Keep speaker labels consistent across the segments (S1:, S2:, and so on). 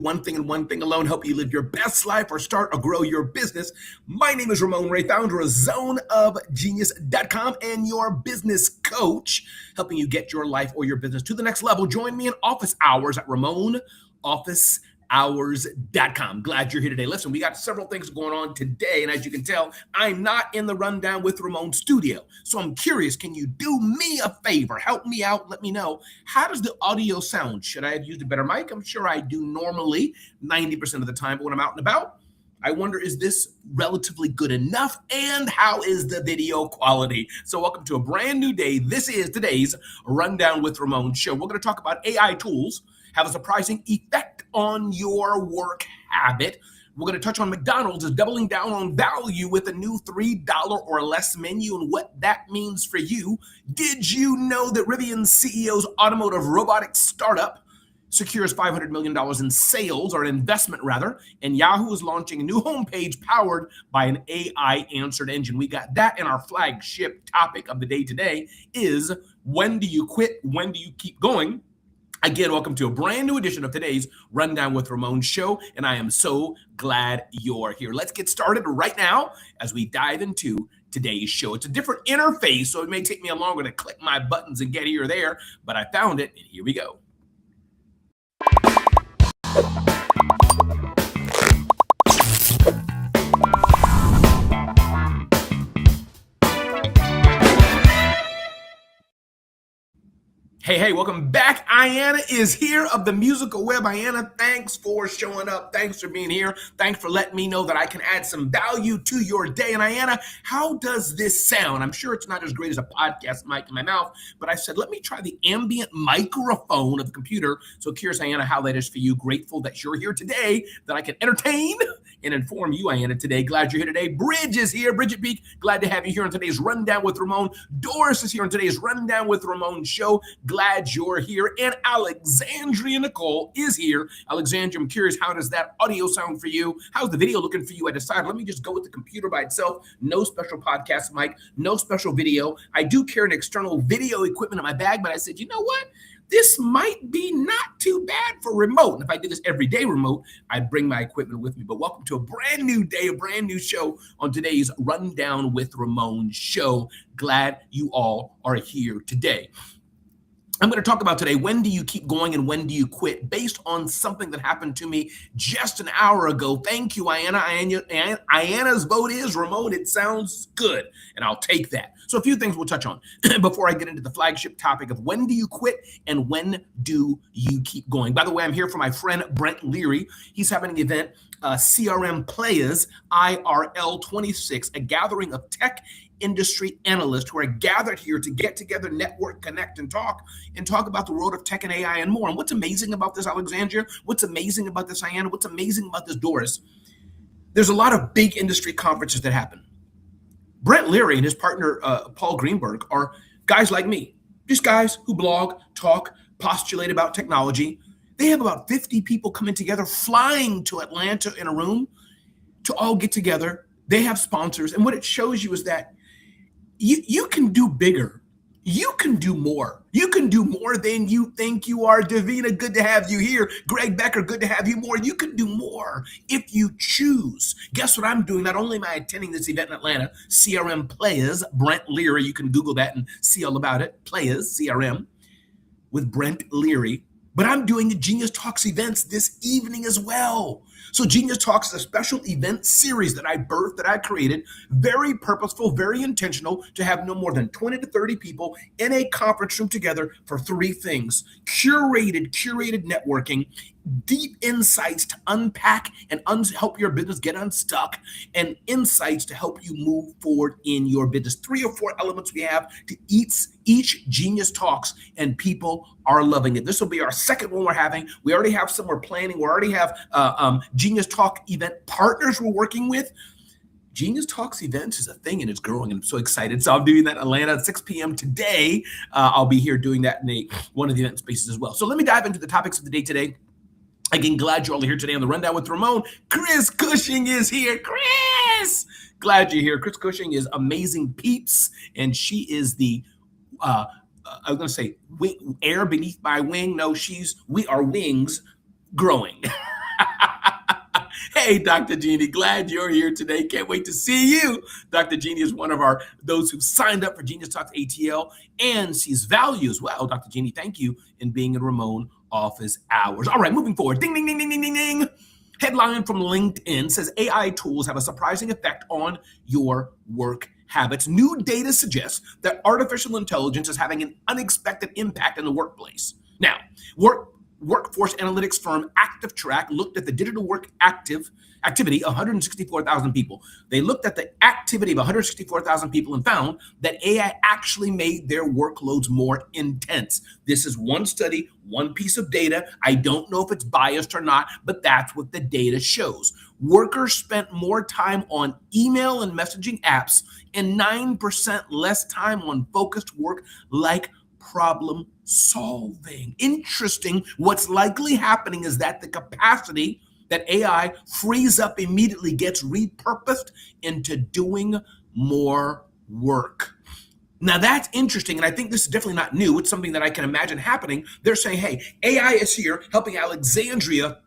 S1: One thing and one thing alone, help you live your best life or start or grow your business. My name is Ramon Ray, founder of zoneofgenius.com and your business coach, helping you get your life or your business to the next level. Join me in office hours at RamonOfficeHours.com. Glad you're here today. Listen, we got several things going on today, and as you can tell, I'm not in the Rundown with Ramon studio. So I'm curious, can you do me a favor? Help me out. Let me know. How does the audio sound? Should I have used a better mic? I'm sure I do normally 90% of the time, but when I'm out and about, I wonder, is this relatively good enough? And how is the video quality? So welcome to a brand new day. This is today's Rundown with Ramon show. We're going to talk about AI tools have a surprising effect on your work habit. We're going to touch on McDonald's is doubling down on value with a new $3 or less menu and what that means for you. Did you know that Rivian CEO's automotive robotics startup secures $500 million in sales, or investment rather, and Yahoo is launching a new homepage powered by an AI answered engine. We got that in our flagship topic of the day today is, when do you quit? When do you keep going? Again, welcome to a brand new edition of today's Rundown with Ramon show, and I am so glad you're here. Let's get started right now as we dive into today's show. It's a different interface, so it may take me longer to click my buttons and get here or there, but I found it, and here we go. Hey, welcome back. Ayanna is here of the Musical Web. Ayanna, thanks for showing up. Thanks for being here. Thanks for letting me know that I can add some value to your day. And Ayanna, how does this sound? I'm sure it's not as great as a podcast mic in my mouth, but I said, let me try the ambient microphone of the computer. So curious, Ayanna, how that is for you. Grateful that you're here today, that I can entertain and inform you, Ayanna, today. Glad you're here today. Bridge is here. Bridget Peak, glad to have you here on today's Rundown with Ramon. Doris is here on today's Rundown with Ramon show. Glad you're here. And Alexandria Nicole is here. Alexandria, I'm curious, how does that audio sound for you? How's the video looking for you? I decided, let me just go with the computer by itself. No special podcast mic, no special video. I do carry an external video equipment in my bag, but I said, you know what? This might be not too bad for remote. And if I did this every day remote, I'd bring my equipment with me. But welcome to a brand new day, a brand new show on today's Rundown with Ramon show. Glad you all are here today. I'm going to talk about today, when do you keep going and when do you quit, based on something that happened to me just an hour ago. Thank you, Ayanna. Ayanna's vote is Ramon. It sounds good, and I'll take that. So a few things we'll touch on before I get into the flagship topic of when do you quit and when do you keep going. By the way, I'm here for my friend Brent Leary. He's having an event, CRM Players, IRL 26, a gathering of tech industry analysts who are gathered here to get together, network, connect, and talk about the world of tech and AI and more. And what's amazing about this, Alexandria? What's amazing about this, Ayanna? What's amazing about this, Doris? There's a lot of big industry conferences that happen. Brent Leary and his partner, Paul Greenberg, are guys like me, just guys who blog, talk, postulate about technology. They have about 50 people coming together, flying to Atlanta in a room to all get together. They have sponsors. And what it shows you is that you can do bigger. You can do more. You can do more than you think you are. Davina, good to have you here. Greg Becker, good to have you more. You can do more if you choose. Guess what I'm doing? Not only am I attending this event in Atlanta, CRM Players, Brent Leary, you can Google that and see all about it. Players, CRM, with Brent Leary. But I'm doing the Genius Talks events this evening as well. So Genius Talks is a special event series that I birthed, that I created, very purposeful, very intentional, to have no more than 20 to 30 people in a conference room together for three things: curated networking, deep insights to unpack and help your business get unstuck, and insights to help you move forward in your business. 3 or 4 elements we have to each Genius Talks, and people are loving it. This will be our second one we're having. We already have some we're planning. We already have Genius Talk event partners we're working with. Genius Talks events is a thing, and it's growing, and I'm so excited. So I'm doing that in Atlanta at 6 p.m. today. I'll be here doing that in one of the event spaces as well. So let me dive into the topics of the day today. Again, glad you're all here today on the Rundown with Ramon. Chris Cushing is here. Chris, glad you're here. Chris Cushing is amazing peeps, and she is the I was going to say air beneath my wing. No, we are wings growing. Hey, Dr. Jeannie, glad you're here today. Can't wait to see you. Dr. Jeannie is one of those who signed up for Genius Talks ATL and sees value as well. Dr. Jeannie, thank you in being in Ramon office hours. All right, moving forward. Ding, ding, ding, ding, ding, ding, ding. Headline from LinkedIn says AI tools have a surprising effect on your work habits. New data suggests that artificial intelligence is having an unexpected impact in the workplace. Now, workforce analytics firm ActiveTrack looked at the digital work activity of 164,000 people. They looked at the activity of 164,000 people and found that AI actually made their workloads more intense. This is one study, one piece of data. I don't know if it's biased or not, but that's what the data shows. Workers spent more time on email and messaging apps and 9% less time on focused work like problem solving. Interesting. What's likely happening is that the capacity that AI frees up immediately gets repurposed into doing more work. Now that's interesting, and I think this is definitely not new. It's something that I can imagine happening. They're saying, hey, AI is here helping Alexandria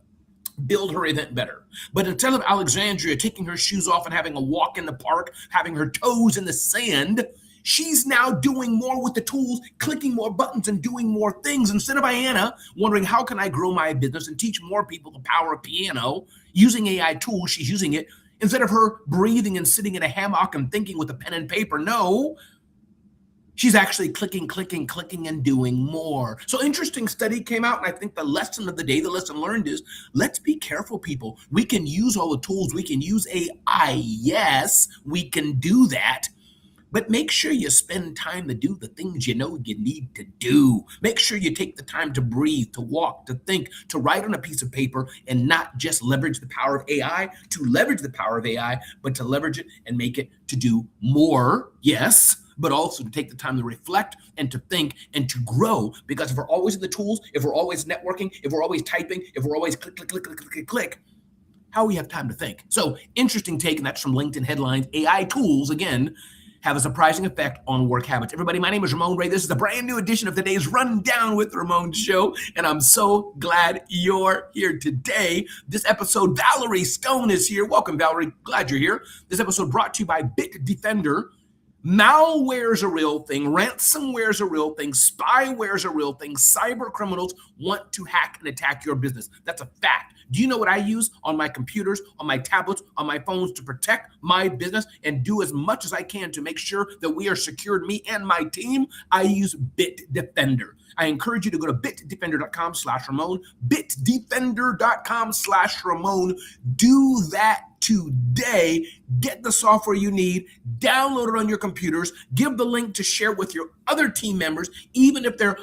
S1: build her event better. But instead of Alexandria taking her shoes off and having a walk in the park, having her toes in the sand, she's now doing more with the tools, clicking more buttons and doing more things. Instead of Ayanna wondering, how can I grow my business and teach more people the power of piano using AI tools, she's using it. Instead of her breathing and sitting in a hammock and thinking with a pen and paper, no, she's actually clicking, and doing more. So interesting study came out, and I think the lesson of the day, the lesson learned is, let's be careful, people. We can use all the tools. We can use AI. Yes, we can do that. But make sure you spend time to do the things you know you need to do. Make sure you take the time to breathe, to walk, to think, to write on a piece of paper, and not just leverage the power of AI to leverage the power of AI, but to leverage it and make it to do more, yes, but also to take the time to reflect and to think and to grow. Because if we're always in the tools, if we're always networking, if we're always typing, if we're always click, how we have time to think? So interesting take, and that's from LinkedIn headlines. AI tools, again, have a surprising effect on work habits. Everybody, my name is Ramon Ray. This is a brand new edition of today's Rundown with Ramon show, and I'm so glad you're here today. This episode, Valerie Stone is here. Welcome, Valerie. Glad you're here. This episode brought to you by Bitdefender. Malware is a real thing. Ransomware is a real thing. Spyware is a real thing. Cyber criminals want to hack and attack your business. That's a fact. Do you know what I use on my computers, on my tablets, on my phones to protect my business and do as much as I can to make sure that we are secured, me and my team? I use Bitdefender. I encourage you to go to bitdefender.com/Ramon, bitdefender.com/Ramon. Do that today. Get the software you need, download it on your computers, give the link to share with your other team members, even if they're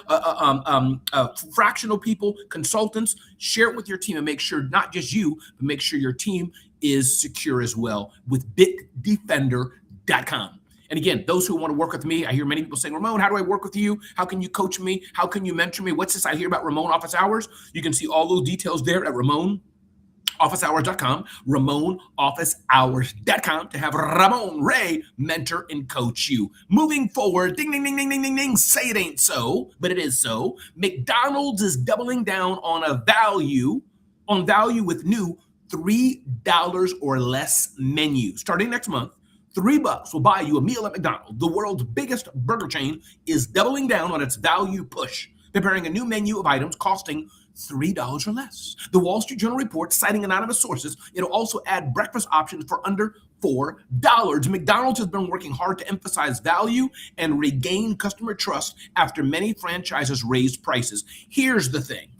S1: fractional people, consultants. Share it with your team and make sure not just you, but make sure your team is secure as well with bitdefender.com. And again, those who want to work with me, I hear many people saying, Ramon, how do I work with you? How can you coach me? How can you mentor me? What's this I hear about Ramon Office Hours? You can see all those details there at RamonOfficeHours.com, RamonOfficeHours.com to have Ramon Ray mentor and coach you. Moving forward, ding, ding, ding, ding, ding, ding, ding, say it ain't so, but it is so. McDonald's is doubling down on value with new $3 or less menu. Starting next month, $3 will buy you a meal at McDonald's. The world's biggest burger chain is doubling down on its value push, preparing a new menu of items costing $3 or less. The Wall Street Journal reports, citing anonymous sources, it'll also add breakfast options for under $4. McDonald's has been working hard to emphasize value and regain customer trust after many franchises raised prices. Here's the thing.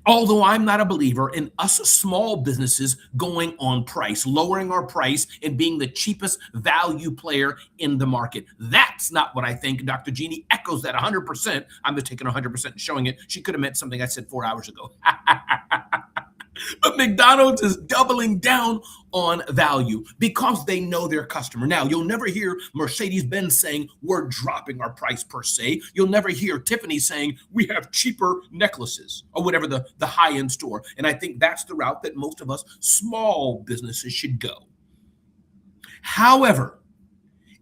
S1: Although I'm not a believer in us small businesses going on price, lowering our price and being the cheapest value player in the market. That's not what I think. Dr. Jeannie echoes that 100%. I'm just taking 100% and showing it. She could have meant something I said 4 hours ago. But McDonald's is doubling down on value because they know their customer. Now, you'll never hear Mercedes-Benz saying, we're dropping our price per se. You'll never hear Tiffany saying, we have cheaper necklaces or whatever the high-end store. And I think that's the route that most of us small businesses should go. However,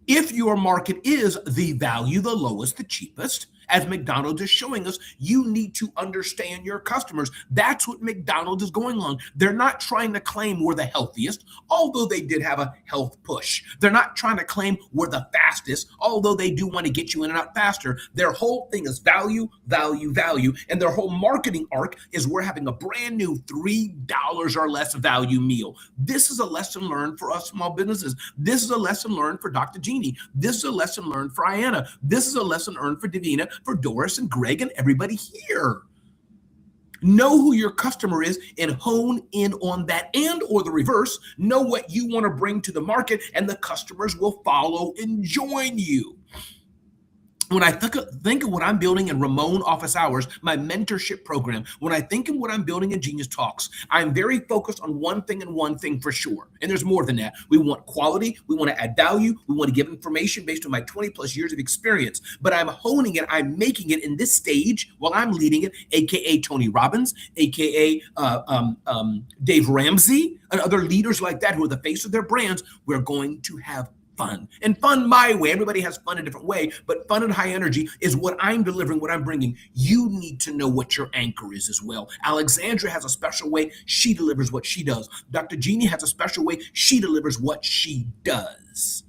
S1: if your market is the value, the lowest, the cheapest, as McDonald's is showing us, you need to understand your customers. That's what McDonald's is going on. They're not trying to claim we're the healthiest, although they did have a health push. They're not trying to claim we're the fastest, although they do want to get you in and out faster. Their whole thing is value, value, value. And their whole marketing arc is we're having a brand new $3 or less value meal. This is a lesson learned for us small businesses. This is a lesson learned for Dr. Jeannie. This is a lesson learned for Ayanna. This is a lesson learned for Davina, for Doris and Greg and everybody here. Know who your customer is and hone in on that, and or the reverse, know what you want to bring to the market and the customers will follow and join you. When I think of what I'm building in Ramon Office Hours, my mentorship program, when I think of what I'm building in Genius Talks, I'm very focused on one thing and one thing for sure. And there's more than that. We want quality. We want to add value. We want to give information based on my 20 plus years of experience. But I'm honing it. I'm making it in this stage while I'm leading it, AKA Tony Robbins, AKA Dave Ramsey, and other leaders like that who are the face of their brands. We're going to have fun, and fun my way. Everybody has fun a different way, but fun and high energy is what I'm delivering, what I'm bringing. You need to know what your anchor is as well. Alexandra has a special way she delivers what she does. Dr. Jeannie has a special way she delivers what she does.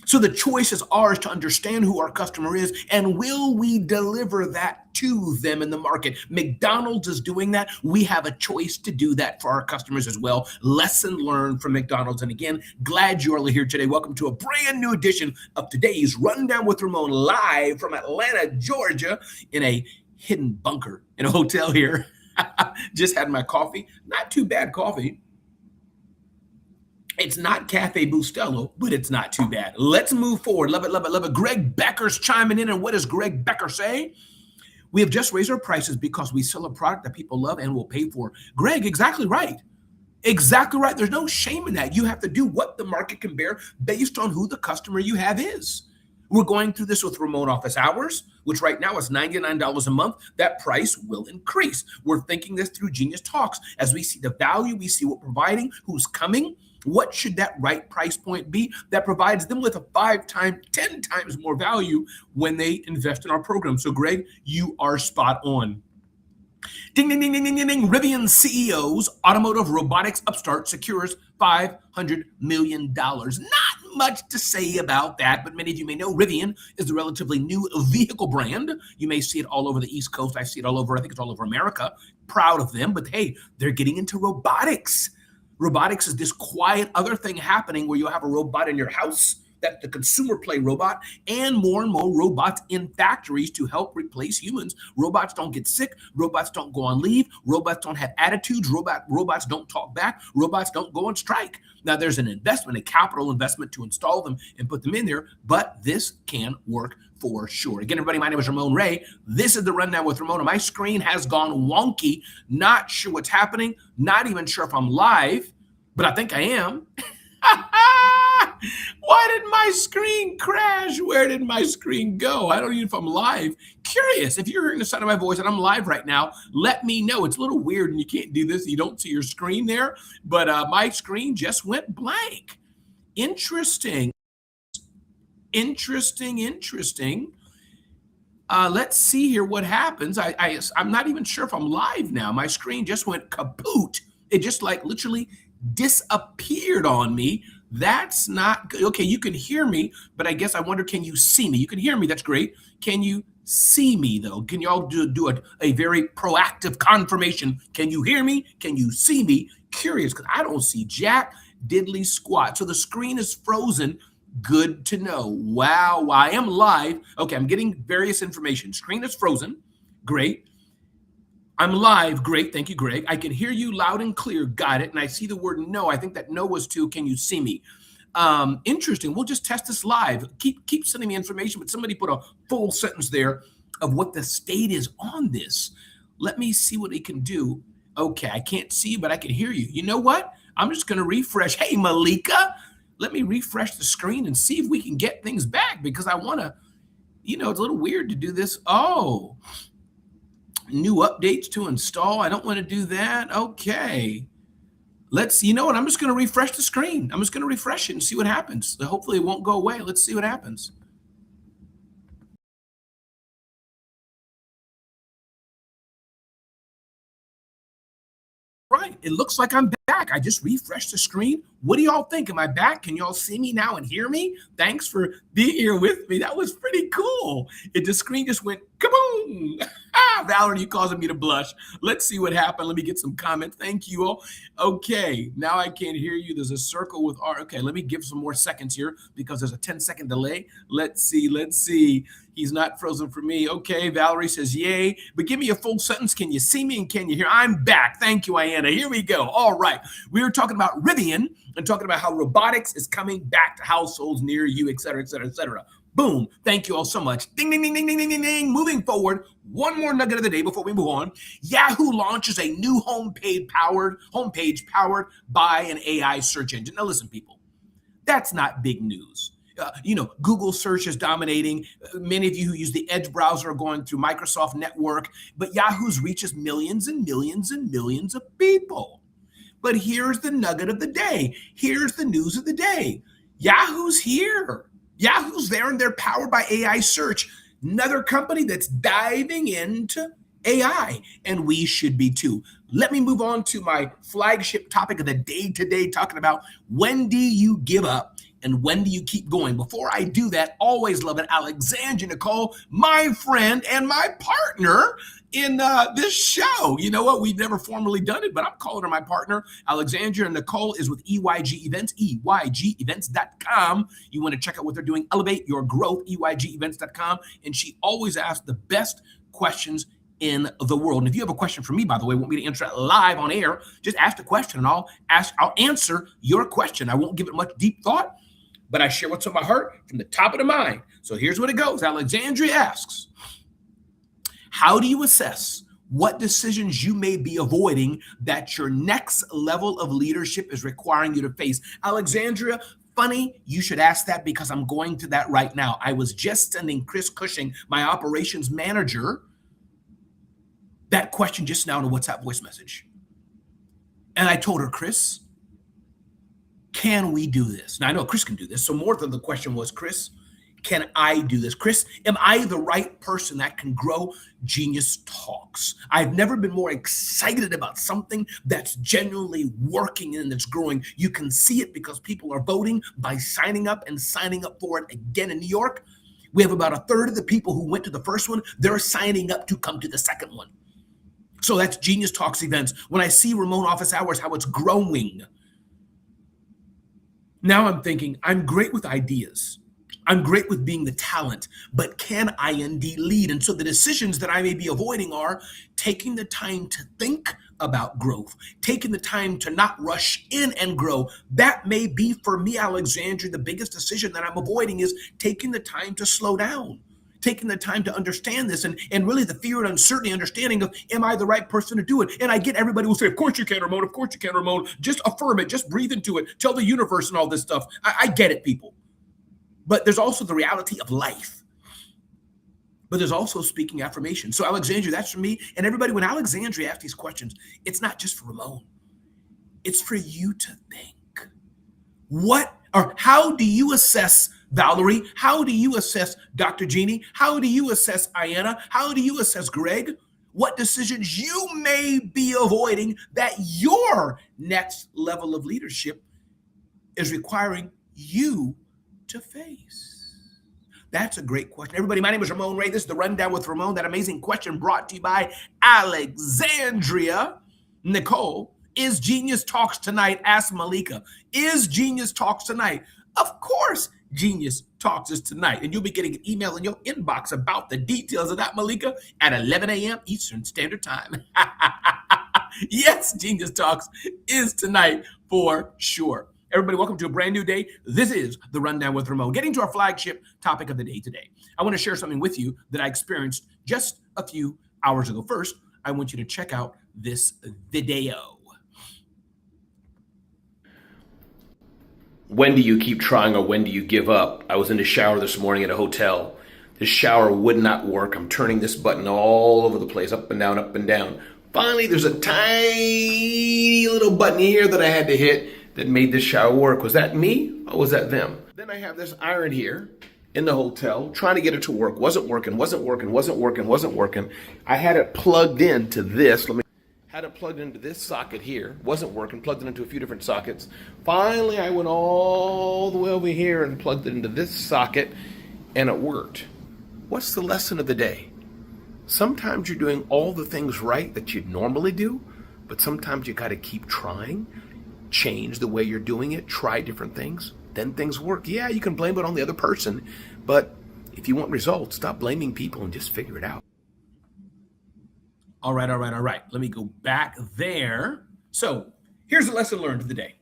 S1: So the choice is ours to understand who our customer is, and will we deliver that to them in the market? McDonald's is doing that. We have a choice to do that for our customers as well. Lesson learned from McDonald's. And again, glad you're all here today. Welcome to a brand new edition of today's Rundown with Ramon, live from Atlanta, Georgia, in a hidden bunker in a hotel here. Just had my coffee. Not too bad coffee. It's not Cafe Bustelo, but it's not too bad. Let's move forward. Love it, love it, love it. Greg Becker's chiming in. And what does Greg Becker say? We have just raised our prices because we sell a product that people love and will pay for. Greg, exactly right. Exactly right. There's no shame in that. You have to do what the market can bear based on who the customer you have is. We're going through this with Ramon Office Hours, which right now is $99 a month. That price will increase. We're thinking this through Genius Talks. As we see the value, we see what we're providing, who's coming. What should that right price point be that provides them with a 5 times, 10 times more value when they invest in our program? So, Greg, you are spot on. Ding, ding, ding, ding, ding, ding, ding. Rivian CEO's automotive robotics upstart secures $500 million. Not much to say about that, but many of you may know Rivian is a relatively new vehicle brand. You may see it all over the East Coast. I see it all over, I think it's all over America. Proud of them, but hey, they're getting into robotics. Robotics is this quiet other thing happening where you'll have a robot in your house, that's the consumer play robot, and more robots in factories to help replace humans. Robots don't get sick. Robots don't go on leave. Robots don't have attitudes. Robots don't talk back. Robots don't go on strike. Now, there's an investment, a capital investment to install them and put them in there, but this can work for sure. Again, everybody, my name is Ramon Ray. This is the Rundown with Ramon. My screen has gone wonky. Not sure what's happening. Not even sure if I'm live, but I think I am. Why did my screen crash? Where did my screen go? I don't even know if I'm live. Curious, if you're hearing the sound of my voice and I'm live right now, let me know. It's a little weird and you can't do this. You don't see your screen there, but my screen just went blank. Interesting. Let's see here what happens. I'm not even sure if I'm live now. My screen just went kaput. It just like literally disappeared on me. That's not good. Okay, you can hear me, but I guess I wonder, can you see me? You can hear me. That's great. Can you see me, though? Can you all do a very proactive confirmation? Can you hear me? Can you see me? Curious, because I don't see jack diddly squat. So the screen is frozen. Good to know. Wow, I am live. Okay, I'm getting various information. Screen is frozen. Great. I'm live. Great. Thank you, Greg. I can hear you loud and clear. Got it. And I see the word no. I think that no was too. Can you see me? Interesting. We'll just test this live. Keep sending me information, but somebody put a full sentence there of what the state is on this. Let me see what it can do. Okay, I can't see you, but I can hear you. You know what? I'm just going to refresh. Hey, Malika, let me refresh the screen and see if we can get things back, because I want to, it's a little weird to do this. Oh, new updates to install. I don't want to do that. Okay. You know what? I'm just going to refresh the screen. I'm just going to refresh it and see what happens. Hopefully it won't go away. Let's see what happens. right, it looks like I'm back. I just refreshed the screen. What do y'all think? Am I back? Can y'all see me now and hear me? Thanks for being here with me. That was pretty cool. The screen just went kaboom. Valerie, you causing me to blush. Let's see what happened. Let me get some comments. Thank you all. Okay, now I can't hear you. There's a circle with R. Okay, let me give some more seconds here because there's a 10-second delay. Let's see. He's not frozen for me. Okay, Valerie says yay, but give me a full sentence. Can you see me and can you hear? I'm back. Thank you, Ayanna. Here we go. All right. We were talking about Rivian and talking about how robotics is coming back to households near you, et cetera, et cetera, et cetera. Boom. Thank you all so much. Ding, ding, ding, ding, ding, ding, ding, ding. Moving forward, one more nugget of the day before we move on. Yahoo launches a new homepage powered by an AI search engine. Now listen, people, that's not big news. Google search is dominating. Many of you who use the Edge browser are going through Microsoft Network, but Yahoo's reaches millions and millions and millions of people. But here's the nugget of the day. Here's the news of the day. Yahoo's here. Yahoo's there, and they're powered by AI search. Another company that's diving into AI, and we should be too. Let me move on to my flagship topic of the day today, talking about when do you give up and when do you keep going? Before I do that, always love it, Alexandria Nicole, my friend and my partner in this show. You know what? We've never formally done it, but I'm calling her my partner. Alexandria Nicole is with EYG Events, EYGEvents.com. You want to check out what they're doing, elevate your growth, EYGEvents.com. And she always asks the best questions in the world. And if you have a question for me, by the way, want me to answer it live on air, just ask the question and I'll answer your question. I won't give it much deep thought, but I share what's on my heart from the top of the mind. So here's what it goes. Alexandria asks, how do you assess what decisions you may be avoiding that your next level of leadership is requiring you to face? Alexandria, funny you should ask that because I'm going to that right now. I was just sending Chris Cushing, my operations manager, that question just now in a WhatsApp voice message. And I told her, Chris, can we do this? Now I know Chris can do this. So more than the question was, Chris, can I do this? Chris, am I the right person that can grow Genius Talks? I've never been more excited about something that's genuinely working and that's growing. You can see it because people are voting by signing up and signing up for it again in New York. We have about a third of the people who went to the first one. They're signing up to come to the second one. So that's Genius Talks events. When I see Ramon Office Hours, how it's growing. Now I'm thinking, I'm great with ideas. I'm great with being the talent, but can I indeed lead? And so the decisions that I may be avoiding are taking the time to think about growth, taking the time to not rush in and grow. That may be for me, Alexandria, the biggest decision that I'm avoiding is taking the time to slow down, taking the time to understand this and really the fear and uncertainty, understanding of, am I the right person to do it? And I get everybody will say, of course you can, Ramon. Of course you can, Ramon. Just affirm it. Just breathe into it. Tell the universe and all this stuff. I get it, people. But there's also the reality of life. But there's also speaking affirmation. So Alexandria, that's for me. And everybody, when Alexandria asks these questions, it's not just for Ramon. It's for you to think. What or how do you assess Valerie? How do you assess Dr. Jeannie? How do you assess Ayanna? How do you assess Greg? What decisions you may be avoiding that your next level of leadership is requiring you to face? That's a great question. Everybody, my name is Ramon Ray. This is The Rundown with Ramon. That amazing question brought to you by Alexandria Nicole. Is Genius Talks tonight? Ask Malika. Is Genius Talks tonight? Of course, Genius Talks is tonight. And you'll be getting an email in your inbox about the details of that, Malika, at 11 a.m. Eastern Standard Time. Yes, Genius Talks is tonight for sure. Everybody, welcome to a brand new day. This is The Rundown with Ramon. Getting to our flagship topic of the day today. I want to share something with you that I experienced just a few hours ago. First, I want you to check out this video. When do you keep trying or when do you give up? I was in the shower this morning at a hotel. The shower would not work. I'm turning this button all over the place, up and down, up and down. Finally, there's a tiny little button here that I had to hit that made this shower work. Was that me or was that them? Then I have this iron here in the hotel, trying to get it to work. Wasn't working. I had it plugged in to this. Had it plugged into this socket here, wasn't working, plugged it into a few different sockets. Finally, I went all the way over here and plugged it into this socket, and it worked. What's the lesson of the day? Sometimes you're doing all the things right that you'd normally do, but sometimes you got to keep trying, change the way you're doing it, try different things, then things work. Yeah, you can blame it on the other person, but if you want results, stop blaming people and just figure it out. All right. Let me go back there. So here's a lesson learned of the day.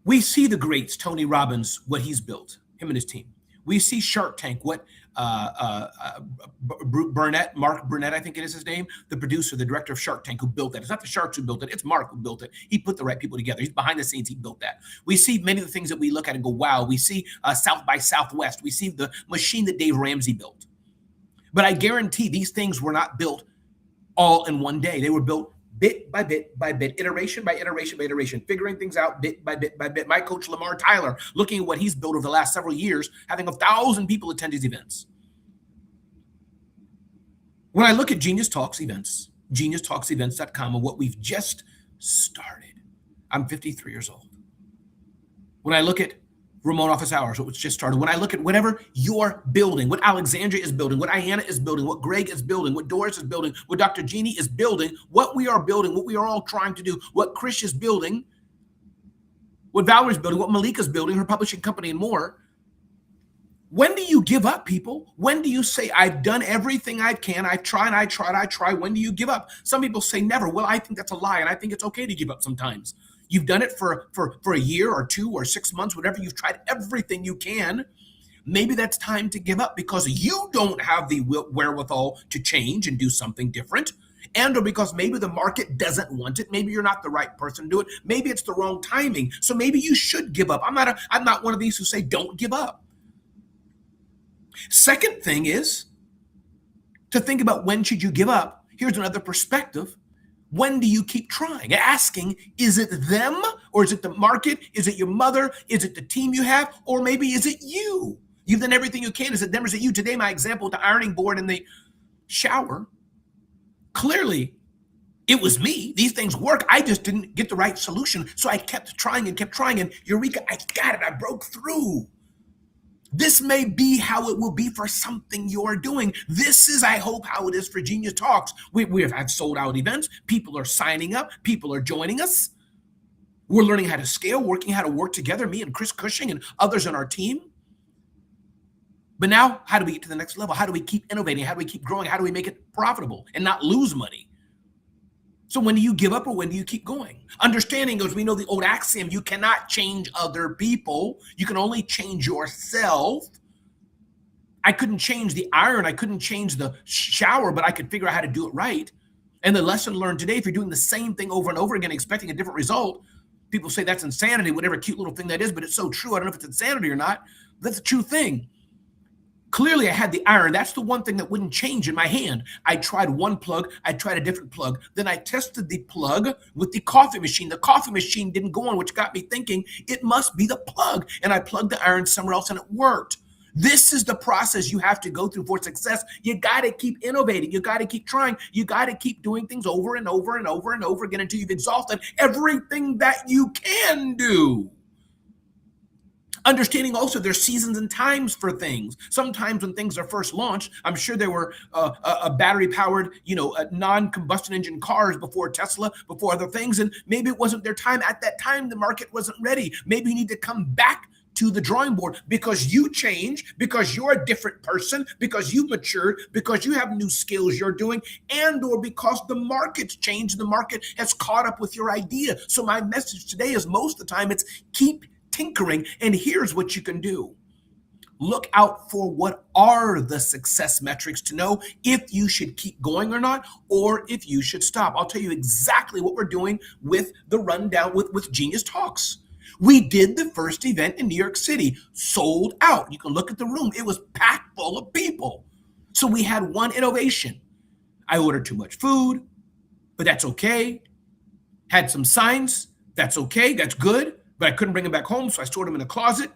S1: We see the greats, Tony Robbins, what he's built, him and his team. We see Shark Tank, what Mark Burnett, I think it is his name, the producer, the director of Shark Tank, who built that. It's not the Sharks who built it, it's Mark who built it. He put the right people together. He's behind the scenes, he built that. We see many of the things that we look at and go, wow. We see South by Southwest. We see the machine that Dave Ramsey built. But I guarantee these things were not built all in one day. They were built bit by bit by bit, iteration by iteration by iteration, figuring things out bit by bit by bit. My coach, Lamar Tyler, looking at what he's built over the last several years, having 1,000 people attend his events. When I look at Genius Talks events, geniustalksevents.com, and what we've just started, I'm 53 years old. When I look at Ramon Office Hours, what was just started. When I look at whatever you're building, what Alexandria is building, what Ayanna is building, what Greg is building, what Doris is building, what Dr. Jeannie is building, what we are building, what we are all trying to do, what Chris is building, what Valerie's building, what Malika's building, her publishing company, and more. When do you give up, people? When do you say, I've done everything I can, I try. When do you give up? Some people say never. Well, I think that's a lie, and I think it's okay to give up sometimes. You've done it for a year or 2 or 6 months, whatever. You've tried everything you can. Maybe that's time to give up because you don't have the wherewithal to change and do something different, and or because maybe the market doesn't want it. Maybe you're not the right person to do it. Maybe it's the wrong timing. So maybe you should give up. I'm not one of these who say don't give up. Second thing is to think about, when should you give up? Here's another perspective. When do you keep trying? Asking, is it them or is it the market? Is it your mother? Is it the team you have? Or maybe is it you? You've done everything you can. Is it them or is it you? Today, my example with the ironing board in the shower, clearly it was me. These things work. I just didn't get the right solution. So I kept trying and eureka, I got it. I broke through. This may be how it will be for something you're doing. This is, I hope, how it is for Genius Talks. I've sold out events. People are signing up. People are joining us. We're learning how to scale, working how to work together, me and Chris Cushing and others on our team. But now, how do we get to the next level? How do we keep innovating? How do we keep growing? How do we make it profitable and not lose money? So when do you give up or when do you keep going? Understanding, as we know the old axiom, you cannot change other people. You can only change yourself. I couldn't change the iron. I couldn't change the shower, but I could figure out how to do it right. And the lesson learned today, if you're doing the same thing over and over again, expecting a different result, people say that's insanity, whatever cute little thing that is, but it's so true. I don't know if it's insanity or not. But that's a true thing. Clearly, I had the iron. That's the one thing that wouldn't change in my hand. I tried one plug. I tried a different plug. Then I tested the plug with the coffee machine. The coffee machine didn't go on, which got me thinking it must be the plug. And I plugged the iron somewhere else and it worked. This is the process you have to go through for success. You got to keep innovating. You got to keep trying. You got to keep doing things over and over and over and over again until you've exhausted everything that you can do. Understanding also there's seasons and times for things. Sometimes when things are first launched, I'm sure there were a battery-powered, non-combustion engine cars before Tesla, before other things, and maybe it wasn't their time. At that time, the market wasn't ready. Maybe you need to come back to the drawing board because you change, because you're a different person, because you've matured, because you have new skills you're doing, and or because the market's changed, the market has caught up with your idea. So my message today is most of the time it's keep tinkering, and here's what you can do. Look out for what are the success metrics to know if you should keep going or not, or if you should stop. I'll tell you exactly what we're doing with the rundown with Genius Talks. We did the first event in New York City, sold out. You can look at the room. It was packed full of people. So we had one innovation. I ordered too much food, but that's okay. Had some signs. That's okay. That's good. But I couldn't bring them back home, so I stored them in a closet.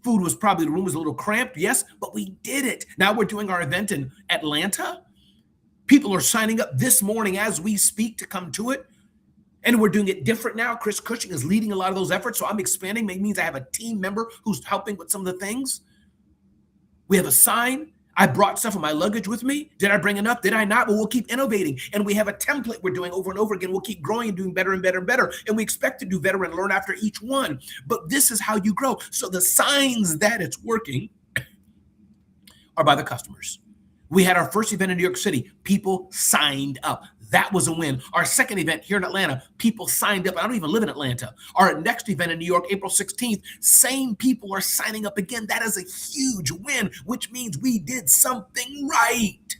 S1: The room was a little cramped, yes, but we did it. Now we're doing our event in Atlanta. People are signing up this morning as we speak to come to it. And we're doing it different now. Chris Cushing is leading a lot of those efforts. So I'm expanding. It means I have a team member who's helping with some of the things. We have a sign. I brought stuff in my luggage with me. Did I bring enough? Did I not? Well, we'll keep innovating. And we have a template we're doing over and over again. We'll keep growing and doing better and better and better. And we expect to do better and learn after each one. But this is how you grow. So the signs that it's working are by the customers. We had our first event in New York City. People signed up. That was a win. Our second event here in Atlanta, people signed up. I don't even live in Atlanta. Our next event in New York, April 16th, same people are signing up again. That is a huge win, which means we did something right.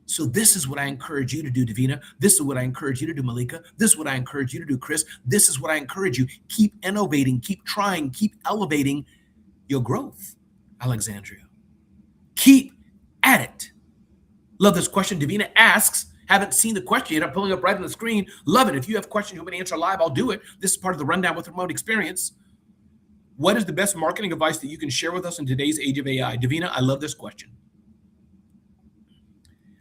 S1: So this is what I encourage you to do, Davina. This is what I encourage you to do, Malika. This is what I encourage you to do, Chris. This is what I encourage you. Keep innovating, keep trying, keep elevating your growth, Alexandria. Keep at it. Love this question. Davina asks, haven't seen the question yet. I'm pulling up right on the screen. Love it. If you have questions you want me to answer live, I'll do it. This is part of the Rundown with Ramon experience. What is the best marketing advice that you can share with us in today's age of AI? Davina, I love this question.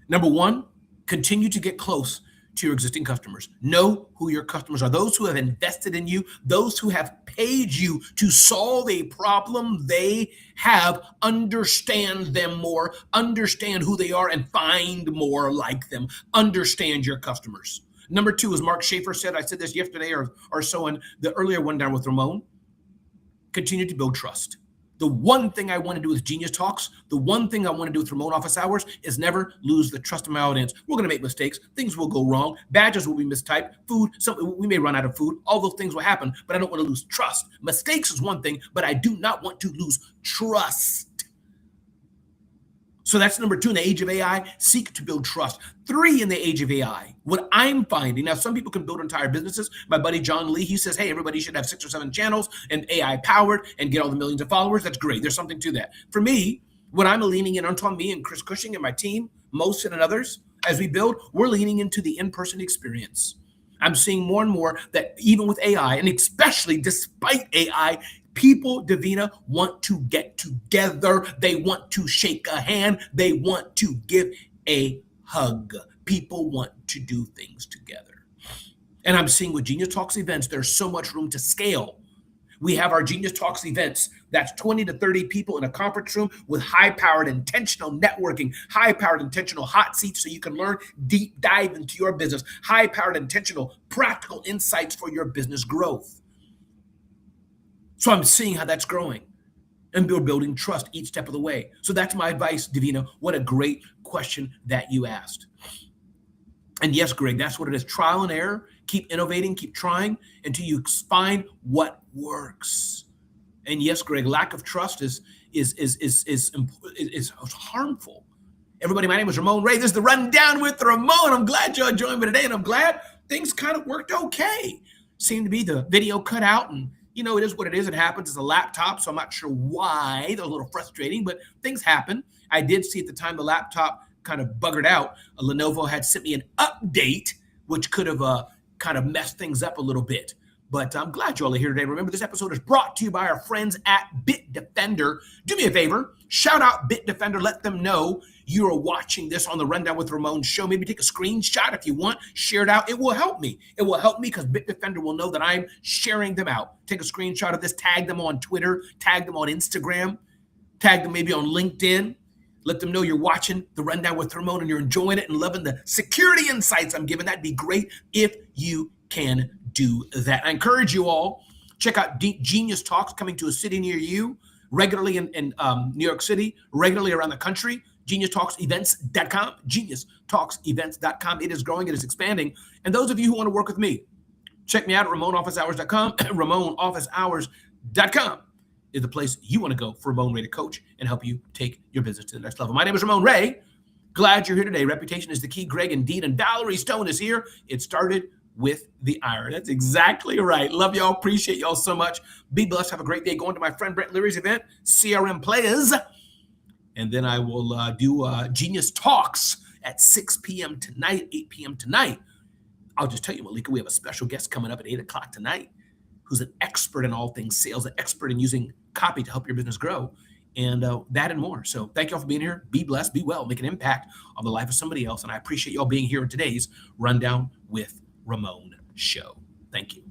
S1: Number one, continue to get close to your existing customers. Know who your customers are. Those who have invested in you, those who have paid you to solve a problem they have, understand them more, understand who they are, and find more like them. Understand your customers. Number two, as Mark Schaefer said, I said this yesterday or so in the earlier one down with Ramon, continue to build trust. The one thing I want to do with Genius Talks, the one thing I want to do with Remote Office Hours is never lose the trust of my audience. We're going to make mistakes. Things will go wrong. Badges will be mistyped. Food, we may run out of food. All those things will happen, but I don't want to lose trust. Mistakes is one thing, but I do not want to lose trust. So that's number two in the age of AI, seek to build trust. Three, in the age of AI, what I'm finding, now some people can build entire businesses. My buddy John Lee, he says, hey, everybody should have 6 or 7 channels and AI powered and get all the millions of followers. That's great. There's something to that. For me, what I'm leaning in on me and Chris Cushing and my team, Mohsen and others, as we build, we're leaning into the in-person experience. I'm seeing more and more that even with AI, and especially despite AI, people, Davina, want to get together. They want to shake a hand. They want to give a hug. People want to do things together. And I'm seeing with Genius Talks events, there's so much room to scale. We have our Genius Talks events. That's 20 to 30 people in a conference room with high-powered intentional networking, high-powered intentional hot seats so you can learn, deep dive into your business, high-powered intentional practical insights for your business growth. So I'm seeing how that's growing, and we're building trust each step of the way. So that's my advice, Davina. What a great question that you asked. And yes, Greg, that's what it is. Trial and error. Keep innovating, keep trying until you find what works. And yes, Greg, lack of trust is harmful. Everybody, my name is Ramon Ray. This is the Rundown with Ramon. I'm glad you joined me today, and I'm glad things kind of worked okay. Seemed to be the video cut out, and you know, it is what it is. It happens. It's a laptop, so I'm not sure why. They're a little frustrating, but things happen. I did see at the time the laptop kind of buggered out. Lenovo had sent me an update, which could have kind of messed things up a little bit. But I'm glad you all are here today. Remember, this episode is brought to you by our friends at Bitdefender. Do me a favor, shout out Bitdefender. Let them know you are watching this on the Rundown with Ramon show. Maybe take a screenshot if you want. Share it out. It will help me. It will help me because Bitdefender will know that I'm sharing them out. Take a screenshot of this. Tag them on Twitter. Tag them on Instagram. Tag them maybe on LinkedIn. Let them know you're watching the Rundown with Ramon and you're enjoying it and loving the security insights I'm giving. That'd be great if you can do that. I encourage you all, check out Genius Talks coming to a city near you, regularly in New York City, regularly around the country. GeniusTalksEvents.com, GeniusTalksEvents.com. It is growing, it is expanding. And those of you who want to work with me, check me out at RamonOfficeHours.com. RamonOfficeHours.com is the place you want to go for Ramon Ray to coach and help you take your business to the next level. My name is Ramon Ray. Glad you're here today. Reputation is the key. Greg and Dean and Valerie Stone is here. It started with the iron. That's exactly right. Love y'all. Appreciate y'all so much. Be blessed. Have a great day. Going to my friend Brent Leary's event, CRM Players. And then I will do Genius Talks at 6 p.m. tonight, 8 p.m. tonight. I'll just tell you, Malika, we have a special guest coming up at 8 o'clock tonight who's an expert in all things sales, an expert in using copy to help your business grow. and that and more. So thank y'all for being here. Be blessed, be well, make an impact on the life of somebody else. And I appreciate y'all being here in today's Rundown with Ramon show. Thank you.